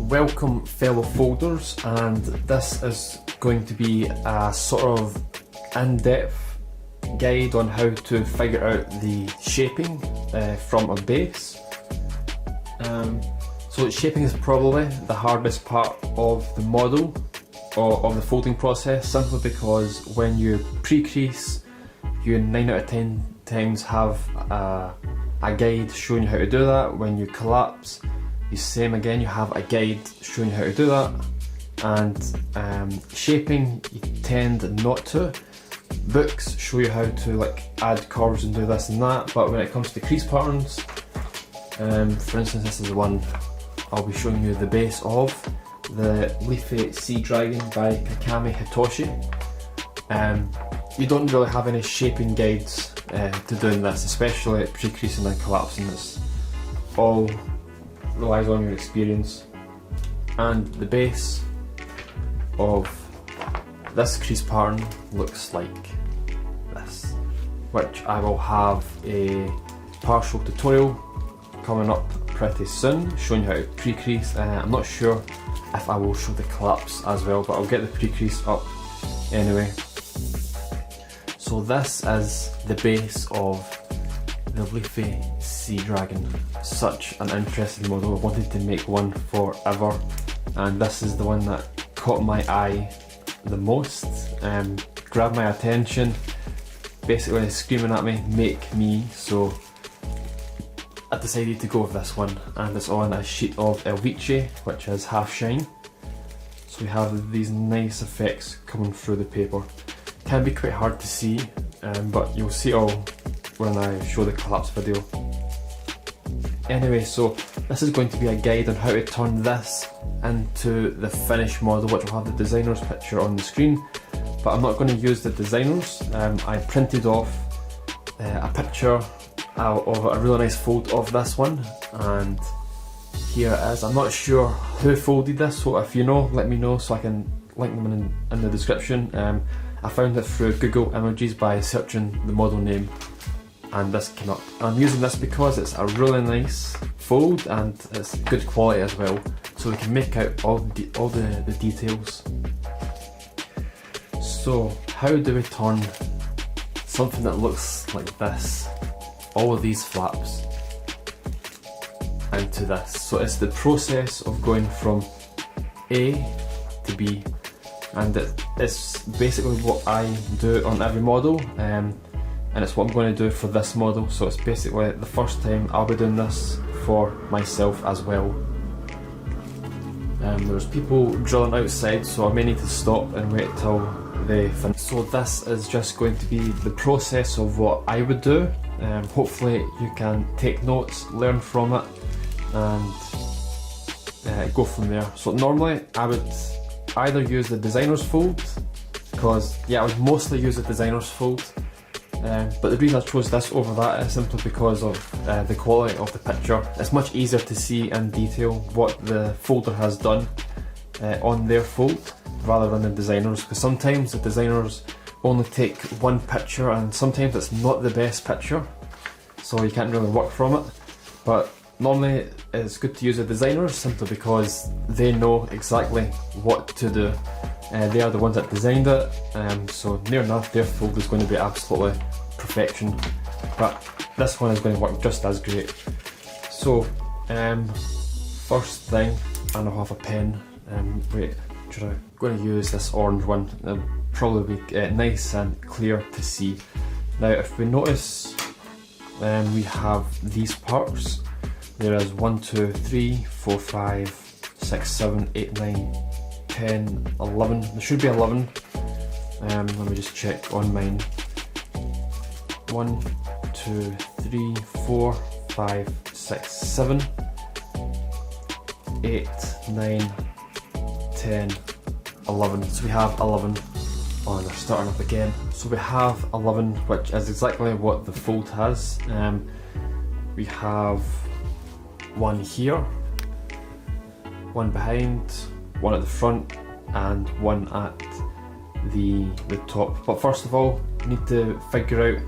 Welcome fellow folders, and this is going to be a sort of in-depth guide on how to figure out the shaping from a base. So shaping is probably the hardest part of the model or of the folding process, simply because when you pre-crease, you 9 out of 10 times have a guide showing you how to do that. When you collapse, the same again, you have a guide showing you how to do that. And shaping, you tend not to. Books show you how to like add curves and do this and that, but when it comes to crease patterns, for instance, this is the one I'll be showing you the base of, the Leafy Sea Dragon by Origami Hitoshi. You don't really have any shaping guides to doing this, especially pre-creasing and collapsing. It's all relies on your experience. And the base of this crease pattern looks like this, which I will have a partial tutorial coming up pretty soon showing you how to pre-crease. I'm not sure if I will show the collapse as well, but I'll get the pre-crease up anyway. So this is the base of the Leafy Sea Dragon. Such an interesting model. I wanted to make one forever, and this is the one that caught my eye the most, grabbed my attention, basically screaming at me, make me, so I decided to go with this one, and it's on a sheet of Leafy, which is half shine. So we have these nice effects coming through the paper. Can be quite hard to see, but you'll see it all when I show the collapse video. Anyway, so this is going to be a guide on how to turn this into the finished model, which will have the designer's picture on the screen, but I'm not going to use the designer's. I printed off a picture of a really nice fold of this one, and here it is. I'm not sure who folded this, so if you know, let me know so I can link them in the description. I found it through Google Images by searching the model name, and this came up. I'm using this because it's a really nice fold and it's good quality as well, so we can make out all the details. So how do we turn something that looks like this, all of these flaps, into this? So it's the process of going from A to B, and it's basically what I do on every model, and it's what I'm going to do for this model. So it's basically the first time I'll be doing this for myself as well. There's people drilling outside, so I may need to stop and wait till they finish. So this is just going to be the process of what I would do. Hopefully you can take notes, learn from it, and go from there. So normally I would either use the designer's fold, because I would mostly use the designer's fold, but the reason I chose this over that is simply because of the quality of the picture. It's much easier to see in detail what the folder has done on their fold rather than the designer's, because sometimes the designers only take one picture and sometimes it's not the best picture, so you can't really work from it. But normally it's good to use a designer simply because they know exactly what to do. They are the ones that designed it, so near enough their fold is going to be absolutely perfection, but this one is going to work just as great. So first thing, and I'll have a pen, I'm going to use this orange one. It'll probably be nice and clear to see. Now if we notice, we have these parts. There is 1, 2, 3, 4, 5, 6, 7, 8, 9, 10, 11. There should be 11. Let me just check on mine. 1, 2, 3, 4, 5, 6, 7, 8, 9, 10, 11. So we have 11. Oh, and they're starting up again. So we have 11, which is exactly what the fold has. We have one here, one behind, one at the front, and one at the top. But first of all, we need to figure out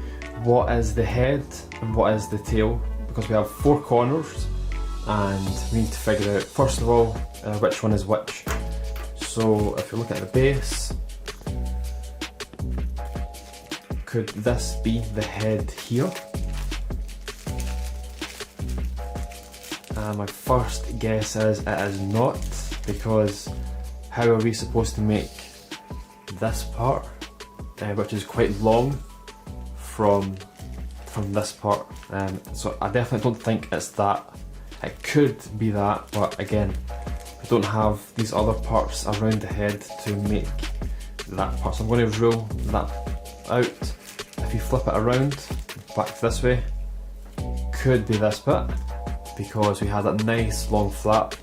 what is the head and what is the tail, because we have 4 corners and we need to figure out, first of all, which one is which. So if you look at the base, could this be the head here? My first guess is it is not, because how are we supposed to make this part, which is quite long, from this part? So I definitely don't think it's that. It could be that, but again, we don't have these other parts around the head to make that part. So I'm going to rule that out. If you flip it around, back this way, could be this bit, because we had that nice long flap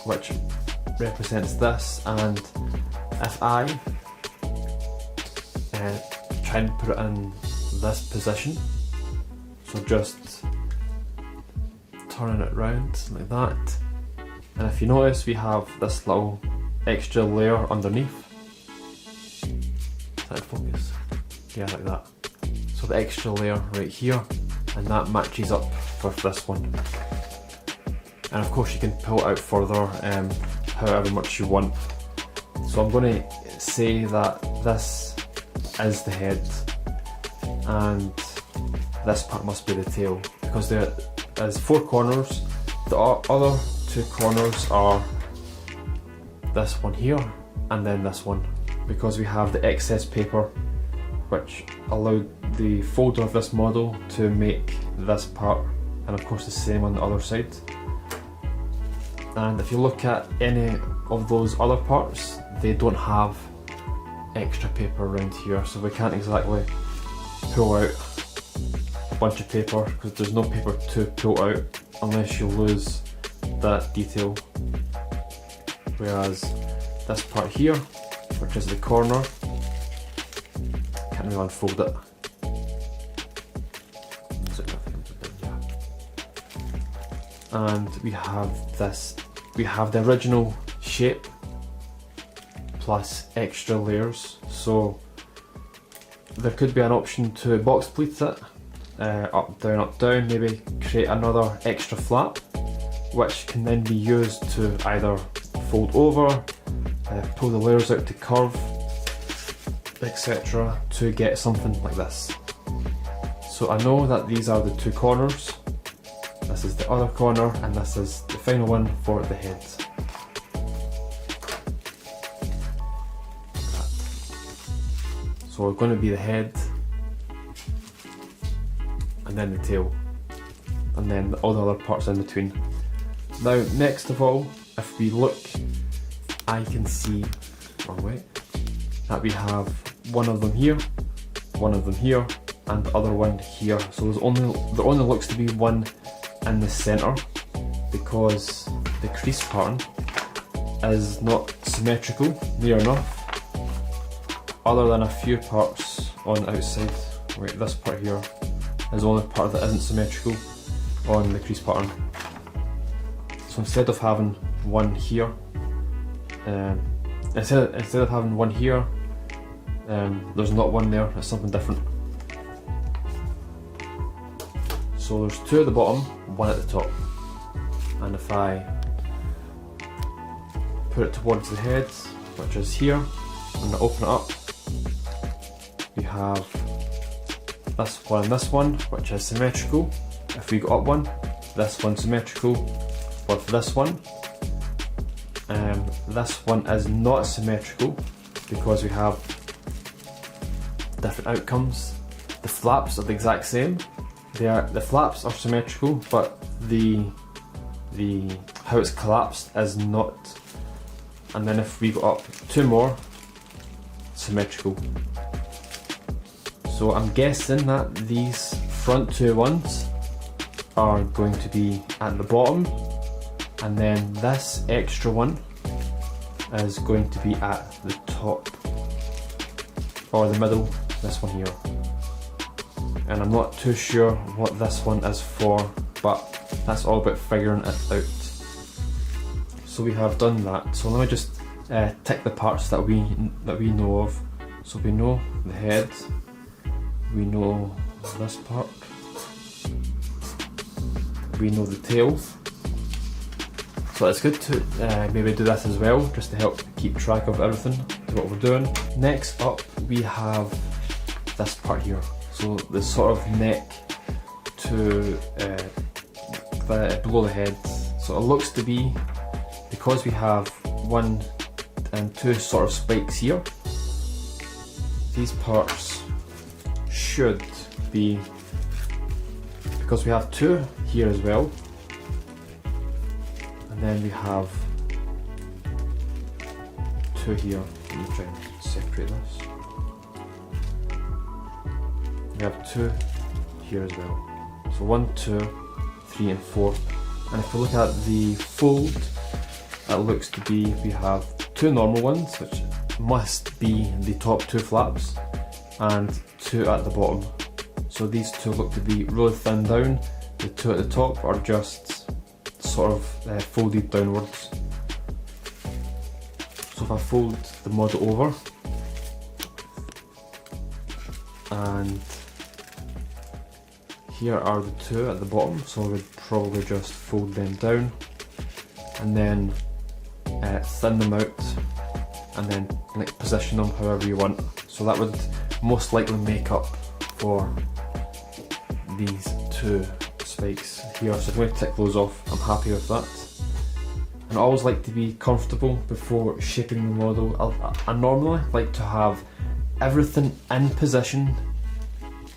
which represents this, and if I try and put it in this position, so just turning it round like that, and if you notice we have this little extra layer underneath. Is that in focus? Yeah, like that. So the extra layer right here, and that matches up with this one. And of course you can pull it out further however much you want. So I'm going to say that this is the head and this part must be the tail, because there is 4 corners. The other 2 corners are this one here and then this one, because we have the excess paper which allowed the folder of this model to make this part, and of course the same on the other side. And if you look at any of those other parts, they don't have extra paper around here, so we can't exactly pull out a bunch of paper, because there's no paper to pull out unless you lose that detail. Whereas this part here, which is the corner, can't really unfold it. And we have this, we have the original shape plus extra layers, so there could be an option to box pleat it, up down, maybe create another extra flap which can then be used to either fold over, pull the layers out to curve, etc., to get something like this. So I know that these are the 2 corners, this is the other corner, and this is the final one for the head. So we're going to be the head, and then the tail, and then all the other parts in between. Now next of all, if we look, I can see, wrong way, that we have one of them here, one of them here, and the other one here. So there only looks to be one in the centre, because the crease pattern is not symmetrical near enough, other than a few parts on the outside. Wait, this part here is the only part that isn't symmetrical on the crease pattern. So instead of having one here, instead of having one here, there's not one there, it's something different. So there's 2 at the bottom, 1 at the top, and if I put it towards the head, which is here, and I open it up, we have this one and this one, which is symmetrical. If we go up one, this one's symmetrical with this one. This one is not symmetrical because we have different outcomes. The flaps are the exact same. The flaps are symmetrical, but the how it's collapsed is not. And then if we go up 2 more, symmetrical. So I'm guessing that these front 2 ones are going to be at the bottom, and then this extra one is going to be at the top, or the middle, this one here. And I'm not too sure what this one is for, but that's all about figuring it out. So we have done that. So let me just tick the parts that we know of. So we know the head, we know this part, we know the tail, So it's good to maybe do this as well, just to help keep track of everything, what we're doing. Next up we have this part here. So the sort of neck to below the head. So it looks to be, because we have 1 and 2 sort of spikes here, these parts should be, because we have 2 here as well, and then we have 2 here. Let me try and separate this. We have 2 here as well. So 1, 2, 3 and 4. And if we look at the fold, it looks to be, we have 2 normal ones, which must be the top 2 flaps, and 2 at the bottom. So these 2 look to be really thin down. The 2 at the top are just sort of folded downwards. So if I fold the model over, and here are the 2 at the bottom, so I would probably just fold them down and then thin them out and then like position them however you want. So that would most likely make up for these 2 spikes here. So I'm going to tick those off. I'm happy with that. And I always like to be comfortable before shaping the model. I normally like to have everything in position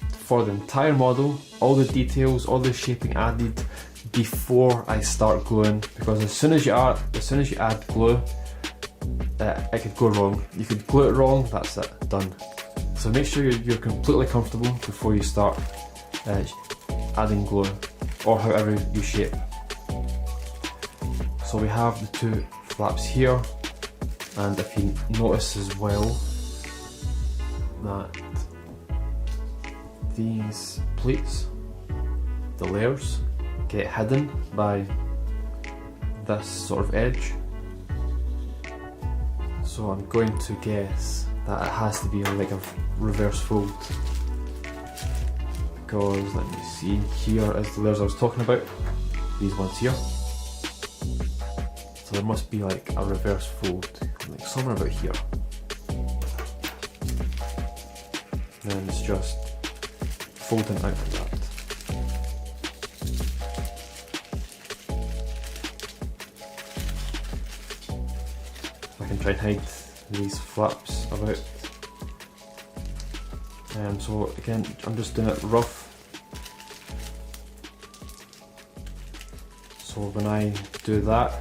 for the entire model, all the details, all the shaping added before I start gluing, because as soon as you add glue, it could go wrong. You could glue it wrong, that's it, done. So make sure you're completely comfortable before you start adding glue, or however you shape. So we have the 2 flaps here, and if you notice as well that these pleats, the layers, get hidden by this sort of edge. So I'm going to guess that it has to be like a reverse fold, because let me see, here is the layers I was talking about, these ones here. So there must be like a reverse fold, like somewhere about here. Then it's just folding out like that. I can try and hide these flaps about. So again, I'm just doing it rough. So when I do that,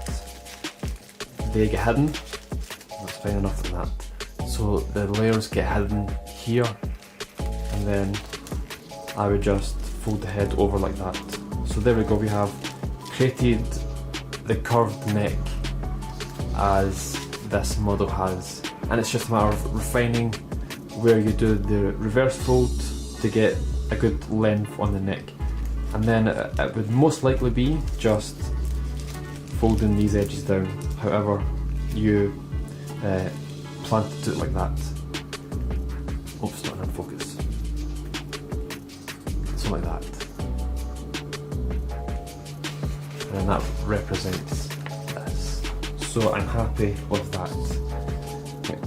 they get hidden. That's fine enough than that. So the layers get hidden here, and then I would just fold the head over like that. So there we go, we have created the curved neck as this model has, and it's just a matter of refining where you do the reverse fold to get a good length on the neck, and then it would most likely be just folding these edges down however you plan to do it like that. Oops, starting in focus. So like that. And that represents this. So I'm happy with that.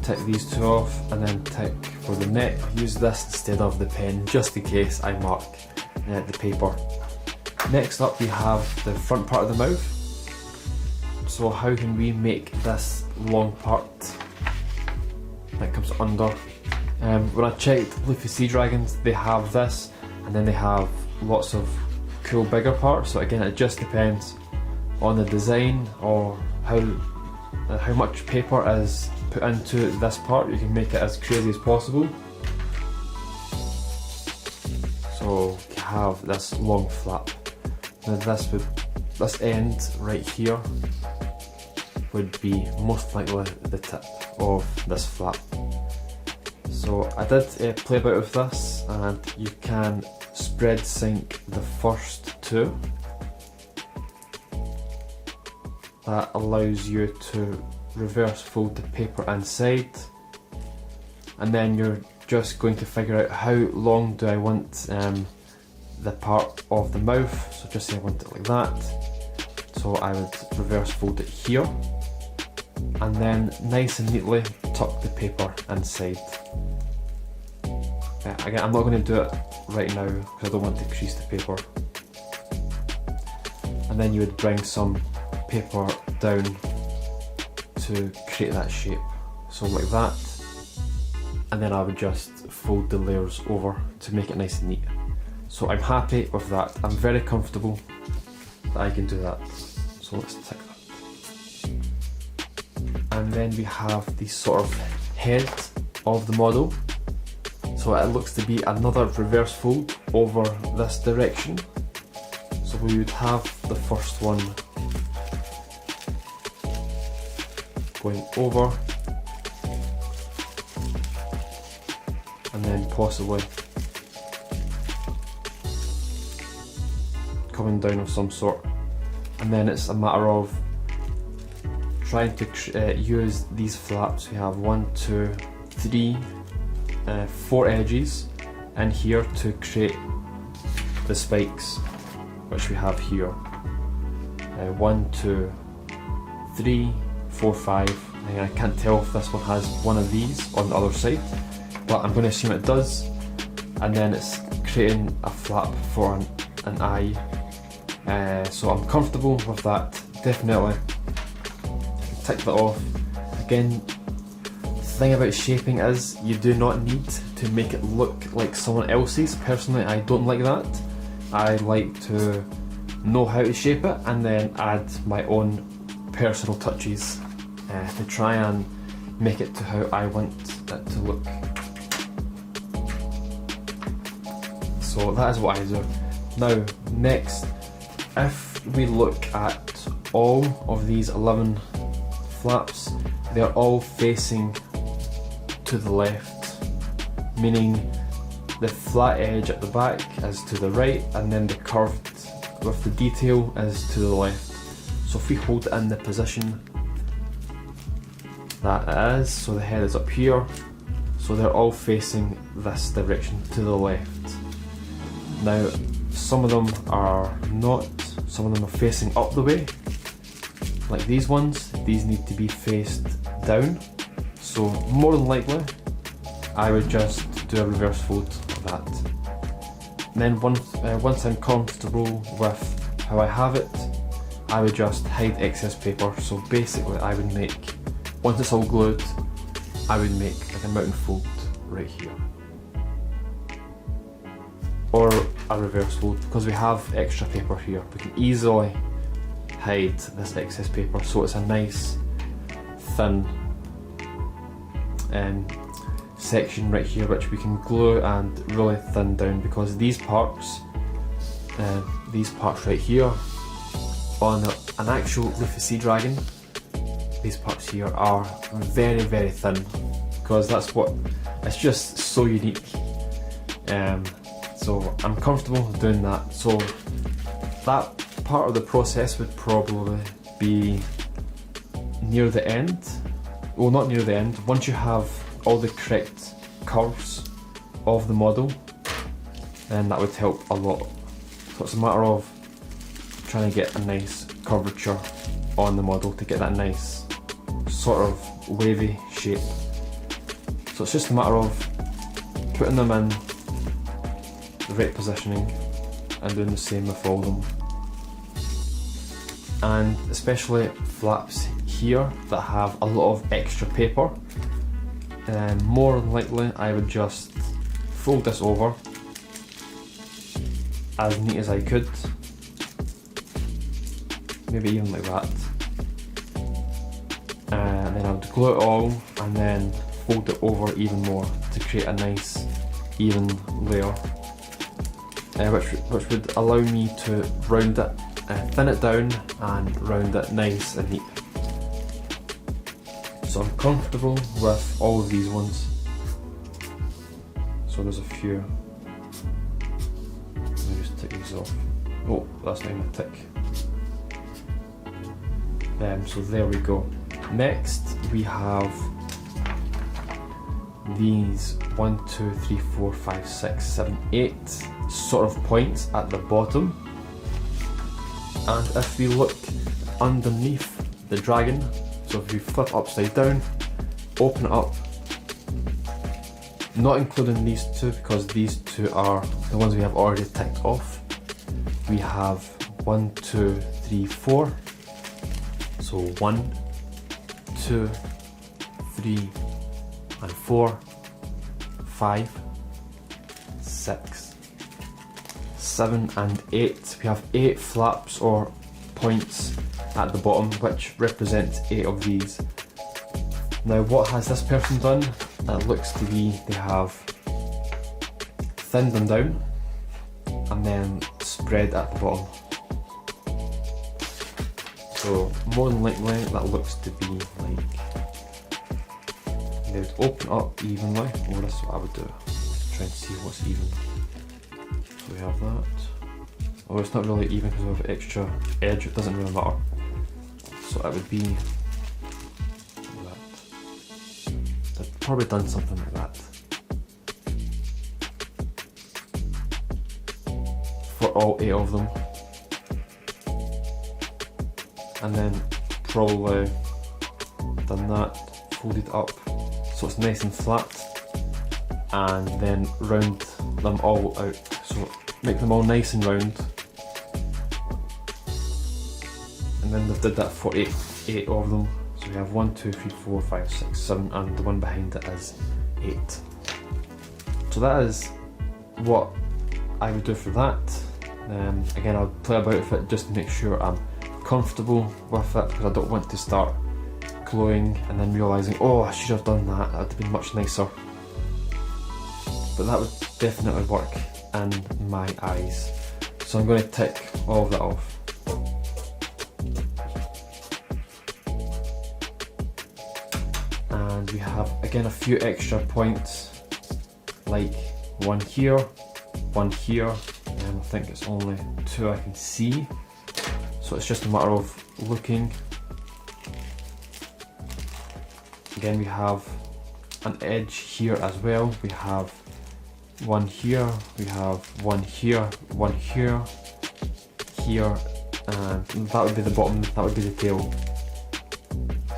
Tick these 2 off, and then tick for the neck. Use this instead of the pen just in case I mark the paper. Next up we have the front part of the mouth. So how can we make this long part that comes under? When I checked Leafy Sea Dragons, they have this, and then they have lots of cool bigger parts. So again, it just depends on the design or how much paper is put into this part. You can make it as crazy as possible. So you have this long flap. Now this end right here would be most likely the tip of this flap. So I did play about with this, and you can spread sync the first 2. That allows you to reverse fold the paper inside, and then you're just going to figure out how long do I want the part of the mouth. So just say I want it like that. So I would reverse fold it here, and then nice and neatly tuck the paper inside. Again, I'm not going to do it right now because I don't want to crease the paper. And then you would bring some paper down to create that shape. So like that, and then I would just fold the layers over to make it nice and neat. So I'm happy with that. I'm very comfortable that I can do that. So let's tick that. And then we have the sort of head of the model. So it looks to be another reverse fold over this direction. So we would have the first one going over, and then possibly coming down of some sort. And then it's a matter of trying to use these flaps. We have 1, 2, 3, 4 edges in here to create the spikes, which we have here. 1, 2, 3, 4, 5. I can't tell if this one has one of these on the other side, but I'm going to assume it does. And then it's creating a flap for an eye. So I'm comfortable with that, definitely. Tick that off. Again, the thing about shaping is you do not need to make it look like someone else's. Personally, I don't like that. I like to know how to shape it and then add my own personal touches to try and make it to how I want it to look. So that is what I do. Now, next, if we look at all of these 11 flaps, they're all facing to the left, meaning the flat edge at the back is to the right, and then the curved with the detail is to the left. So if we hold it in the position that it is, so the head is up here, so they're all facing this direction to the left. Now, some of them are not, some of them are facing up the way, like these ones. These need to be faced down, so more than likely I would just do a reverse fold of that. And then once I'm comfortable with how I have it, I would just hide excess paper. So basically I would make, once it's all glued, I would make like a mountain fold right here, or a reverse fold, because we have extra paper here. We can easily hide this excess paper, so it's a nice thin section right here which we can glue and really thin down, because these parts right here on an actual Leafy sea dragon, these parts here are very, very thin, because that's what, it's just so unique. So I'm comfortable doing that. So that part of the process would probably be near the end. Well, not near the end. Once you have all the correct curves of the model, then that would help a lot. So it's a matter of trying to get a nice curvature on the model to get that nice sort of wavy shape. So it's just a matter of putting them in the right positioning and doing the same with all of them. And especially flaps here that have a lot of extra paper, more than likely I would just fold this over as neat as I could, maybe even like that, and then I would glue it all and then fold it over even more to create a nice even layer, which would allow me to round it, thin it down and round it nice and neat. So I'm comfortable with all of these ones. So there's a few. Let me just tick these off. Oh, that's not even a tick. So there we go. Next we have these 1, 2, 3, 4, 5, 6, 7, 8 sort of points at the bottom. And if we look underneath the dragon. So if you flip upside down, open it up, not including these two because these two are the ones we have already ticked off. We have 1, 2, 3, 4. So 1, 2, 3, and 4, 5, 6, 7, and 8. We have 8 flaps or points at the bottom, which represents 8 of these. Now, what has this person done? It looks to be they have thinned them down and then spread at the bottom. So more than likely that looks to be like they would open up evenly, or that's what I would do. Try and see what's even. So we have that. Oh, it's not really even because we have extra edge, it doesn't really matter. So it would be that. I've probably done something like that. For all 8 of them. And then probably done that, folded up so it's nice and flat, and then round them all out. So make them all nice and round. And then they've did that for 8 of them. So we have 1, 2, 3, 4, 5, 6, 7, and the one behind it is 8. So that is what I would do for that. Again, I'll play about with it just to make sure I'm comfortable with it, because I don't want to start glowing and then realising, oh, I should have done that, that would have been much nicer. But that would definitely work in my eyes. So I'm going to tick all of that off. And we have again a few extra points, like 1 here, 1 here, and I think it's only 2 I can see. So it's just a matter of looking. Again, we have an edge here as well. We have 1 here, we have 1 here, 1 here, here, and that would be the bottom, that would be the tail.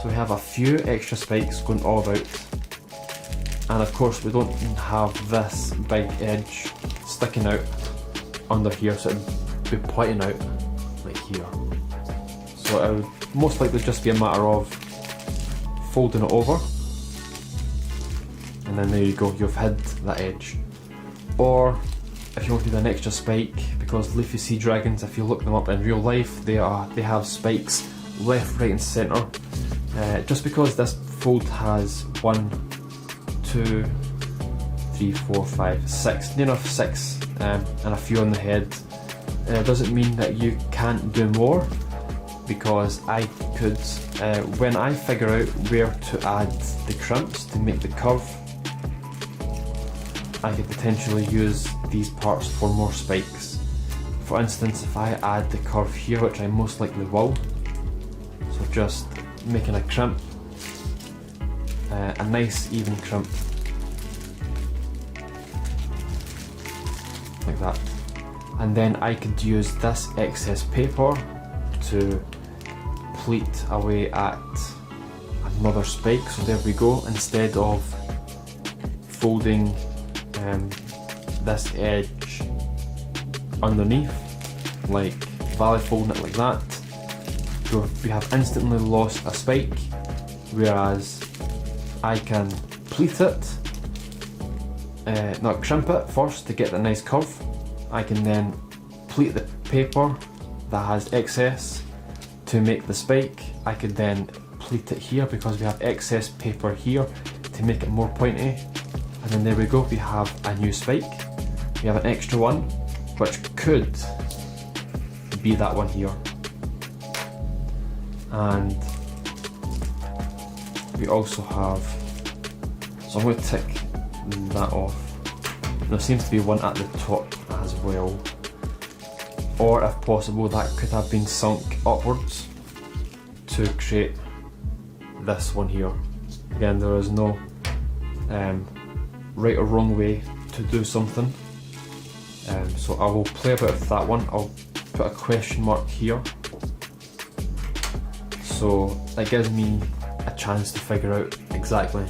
So we have a few extra spikes going all about. And of course we don't have this big edge sticking out under here, so it would be pointing out like here. So it would most likely just be a matter of folding it over, and then there you go, you've hid that edge. Or if you wanted an extra spike, because Leafy sea dragons, if you look them up in real life, they have spikes left, right and centre. Just because this fold has 1, 2, 3, 4, 5, 6, near enough 6, and a few on the head, doesn't mean that you can't do more, because I could, when I figure out where to add the crimps to make the curve, I could potentially use these parts for more spikes. For instance, if I add the curve here, which I most likely will, so just making a crimp, a nice even crimp, like that. And then I could use this excess paper to pleat away at another spike. So there we go, instead of folding this edge underneath, like valley folding it like that, we have instantly lost a spike, whereas I can pleat it, not crimp it first to get the nice curve. I can then pleat the paper that has excess to make the spike. I could then pleat it here because we have excess paper here to make it more pointy, and then there we go, we have a new spike. We have an extra one, which could be that one here. And we also have, so I'm going to tick that off. There seems to be one at the top as well, or if possible that could have been sunk upwards to create this one here. Again, there is no right or wrong way to do something, so I will play about with that one. I'll put a question mark here, so it gives me a chance to figure out exactly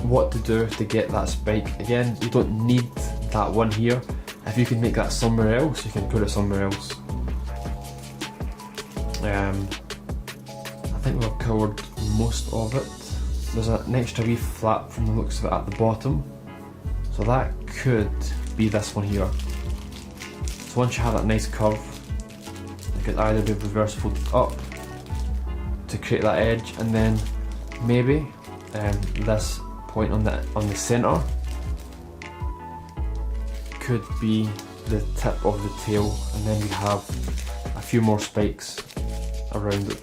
what to do to get that spike. Again, you don't need that one here. If you can make that somewhere else, you can put it somewhere else. I think we've covered most of it. There's an extra wee flap from the looks of it at the bottom, so that could be this one here. So once you have that nice curve, it could either be reverse folded up to create that edge, and then maybe this point on the centre could be the tip of the tail, and then we have a few more spikes around it.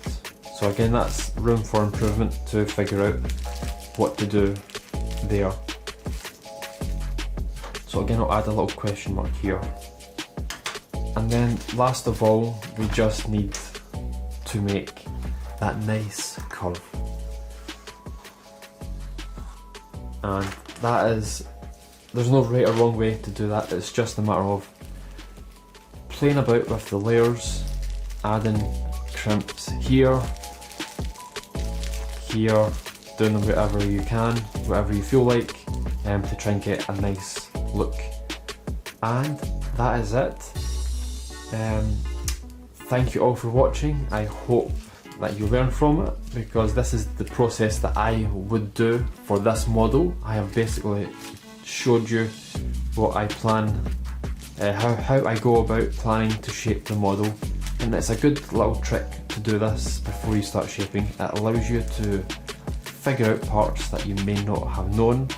So again, that's room for improvement to figure out what to do there. So again, I'll add a little question mark here. And then last of all, we just need to make that nice curve. And that is, there's no right or wrong way to do that. It's just a matter of playing about with the layers, adding crimps here, here, doing them wherever you can, whatever you feel like, to try and get a nice look. And that is it. Thank you all for watching. I hope that you learn from it, because this is the process that I would do for this model. I have basically showed you what I plan, how I go about planning to shape the model, and it's a good little trick to do this before you start shaping. It allows you to figure out parts that you may not have known.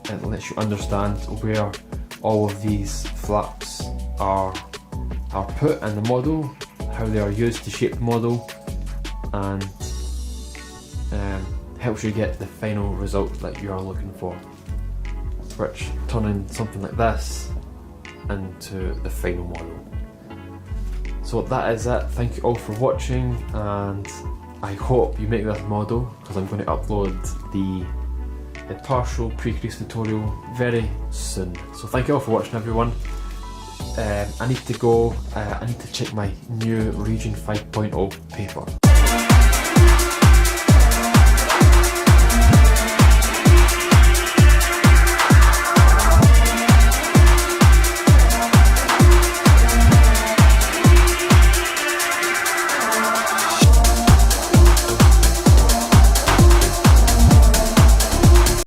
It lets you understand where all of these flaps are put in the model, how they are used to shape the model, and helps you get the final result that you are looking for, which turning something like this into the final model. So that is it. Thank you all for watching, and I hope you make this model, because I'm going to upload the partial pre-crease tutorial very soon. So thank you all for watching, everyone. I need to go, I need to check my new Region 5.0 paper.